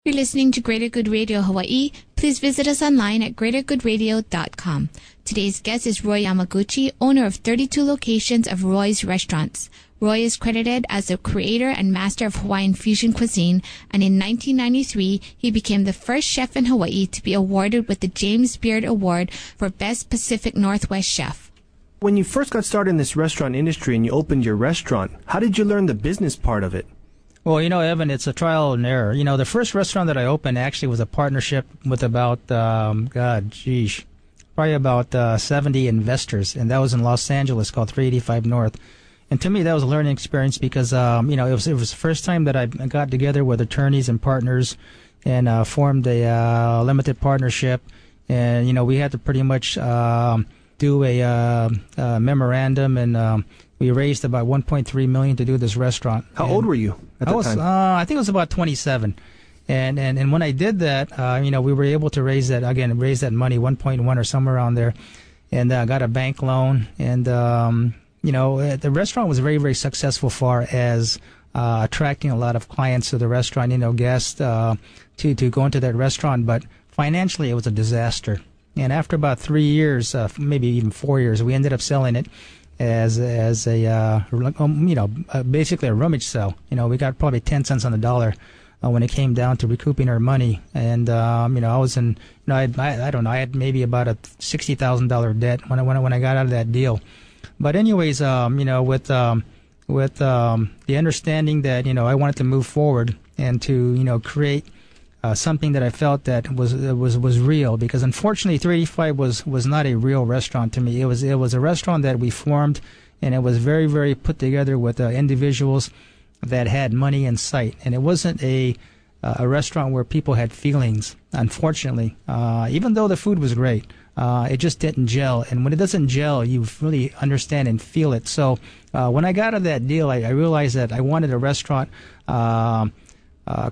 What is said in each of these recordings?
You're listening to Greater Good Radio Hawaii. Please visit us online at greatergoodradio.com. Today's guest is Roy Yamaguchi, owner of 32 locations of Roy's Restaurants. Roy is credited as the creator and master of Hawaiian fusion cuisine, and in 1993, he became the first chef in Hawaii to be awarded with the James Beard Award for Best Pacific Northwest Chef. When you first got started in this restaurant industry and you opened your restaurant, how did you learn the business part of it? Well, Evan, it's a trial and error. The first restaurant that I opened actually was a partnership with about, probably about 70 investors, and that was in Los Angeles, called 385 North. And to me, that was a learning experience because, it was the first time that I got together with attorneys and partners and formed a limited partnership. And, we had to pretty much do a memorandum, and we raised about $1.3 million to do this restaurant. How old were you at that time? I think it was about 27. And when I did that, we were able to raise that money, 1.1 or somewhere around there, and got a bank loan. And, the restaurant was very, very successful far as attracting a lot of clients to the restaurant, guests to go into that restaurant. But financially, it was a disaster. And after about 3 years, maybe even 4 years, we ended up selling it as a basically a rummage sale. We got probably 10 cents on the dollar when it came down to recouping our money. And I was in, I don't know, I had maybe about a $60,000 debt when I got out of that deal. But anyways, with the understanding that I wanted to move forward and to create something that I felt that was real, because unfortunately 385 was not a real restaurant to me. It was a restaurant that we formed, and it was very, very put together with individuals that had money in sight, and it wasn't a restaurant where people had feelings. Unfortunately, even though the food was great, it just didn't gel. And when it doesn't gel, you really understand and feel it. So when I got out of that deal, I realized that I wanted a restaurant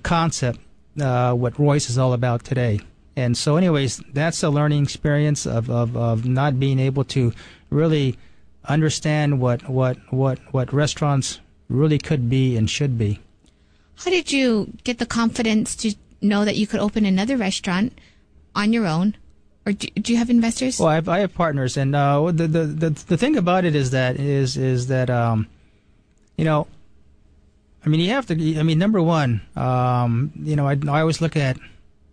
concept. What Royce is all about today. And so anyways, that's a learning experience of not being able to really understand what restaurants really could be and should be. How did you get the confidence to know that you could open another restaurant on your own? Or do you have investors? Well, I have partners, and the thing about it is that you have to. Number one, I always look at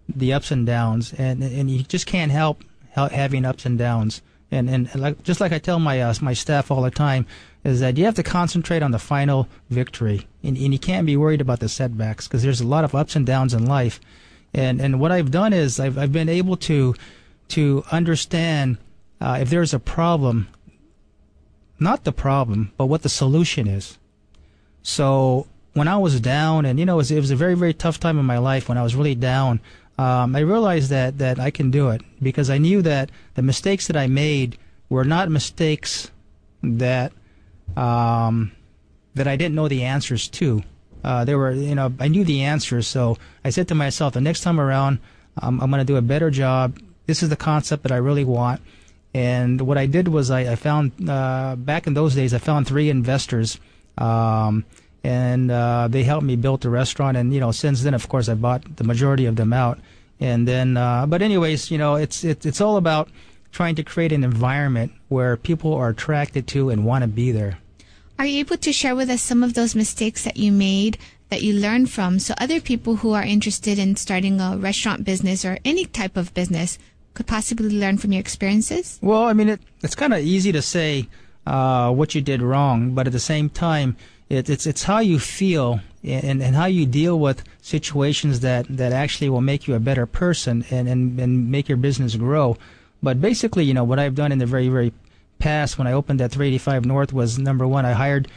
the ups and downs, and you just can't help having ups and downs. And like I tell my staff all the time, is that you have to concentrate on the final victory, and you can't be worried about the setbacks, because there's a lot of ups and downs in life. And what I've done is I've been able to understand if there's a problem, not the problem, but what the solution is. So when I was down, and it was a very, very tough time in my life when I was really down, I realized that I can do it, because I knew that the mistakes that I made were not mistakes that I didn't know the answers to. They were, I knew the answers, so I said to myself, the next time around, I'm going to do a better job. This is the concept that I really want. And what I did was I found, back in those days, I found 3 investors. And they helped me build the restaurant, and since then, of course, I bought the majority of them out. And then, but anyways, it's all about trying to create an environment where people are attracted to and want to be there. Are you able to share with us some of those mistakes that you made, that you learned from, so other people who are interested in starting a restaurant business or any type of business could possibly learn from your experiences? Well, it's kind of easy to say what you did wrong, but at the same time, it's how you feel and how you deal with situations that actually will make you a better person and make your business grow. But basically, what I've done in the very, very past when I opened at 385 North was, number one, I hired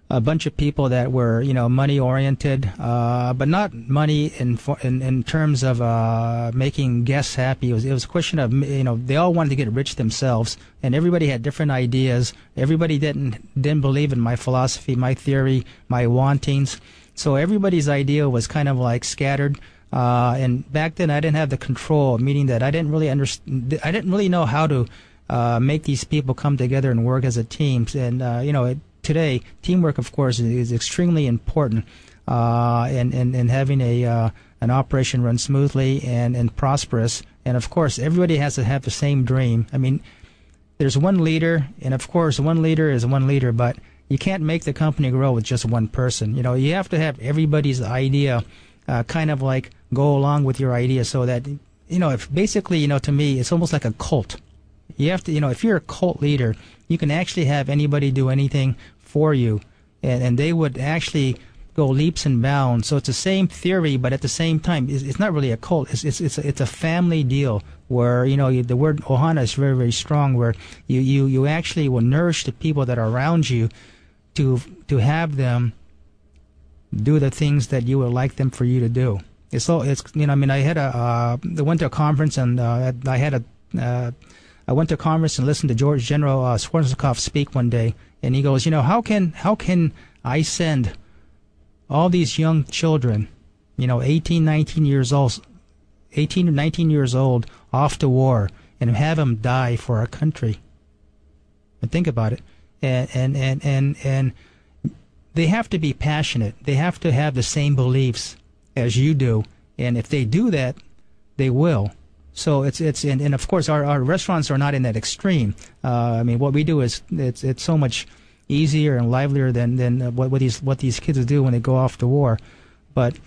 a bunch of people that were, money oriented, but not money in terms of making guests happy. It was a question of, they all wanted to get rich themselves, and everybody had different ideas. Everybody didn't believe in my philosophy, my theory, my wantings. So everybody's idea was kind of like scattered. And back then I didn't have the control, meaning that I didn't really know how to make these people come together and work as a team. And today, teamwork, of course, is extremely important. and having an operation run smoothly and prosperous. And of course, everybody has to have the same dream. I mean, there's one leader, and of course, one leader is one leader, but you can't make the company grow with just one person. You know, you have to have everybody's idea kind of like go along with your idea, so that, you know, if basically, you know, to me, it's almost like a cult. You have to, you know, if you're a cult leader, you can actually have anybody do anything for you, and they would actually go leaps and bounds. So it's the same theory, but at the same time, it's not really a cult. It's a family deal where, you know, the word ohana is very, very strong, where you actually will nourish the people that are around you to have them do the things that you would like them for you to do. It's you know, I mean, I went to a conference, and I went to a conference and listened to General Schwarzkopf speak one day, and he goes, you know, how can I send all these young children, you know, 18 to 19 years old, off to war and have them die for our country? And think about it. And they have to be passionate. They have to have the same beliefs as you do. And if they do that, they will. So and of course our restaurants are not in that extreme. I mean, what we do is it's so much easier and livelier than what these kids do when they go off to war. But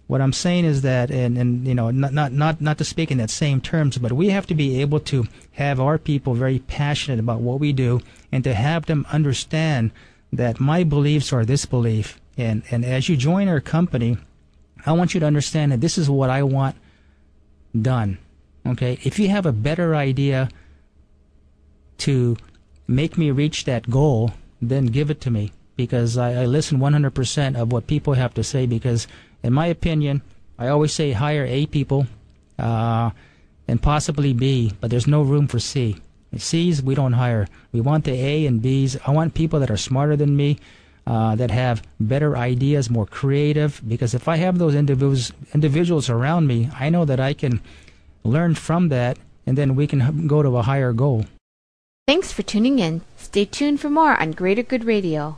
what I'm saying is that, and you know, not to speak in that same terms, but we have to be able to have our people very passionate about what we do, and to have them understand that my beliefs are this belief. And as you join our company, I want you to understand that this is what I want done. Okay? If you have a better idea to make me reach that goal, then give it to me, because I listen 100% of what people have to say, because in my opinion, I always say hire A people and possibly B, but there's no room for C. C's we don't hire. We want the A and B's. I want people that are smarter than me, that have better ideas, more creative, because if I have those individuals around me, I know that I can learn from that, and then we can go to a higher goal. Thanks for tuning in. Stay tuned for more on Greater Good Radio.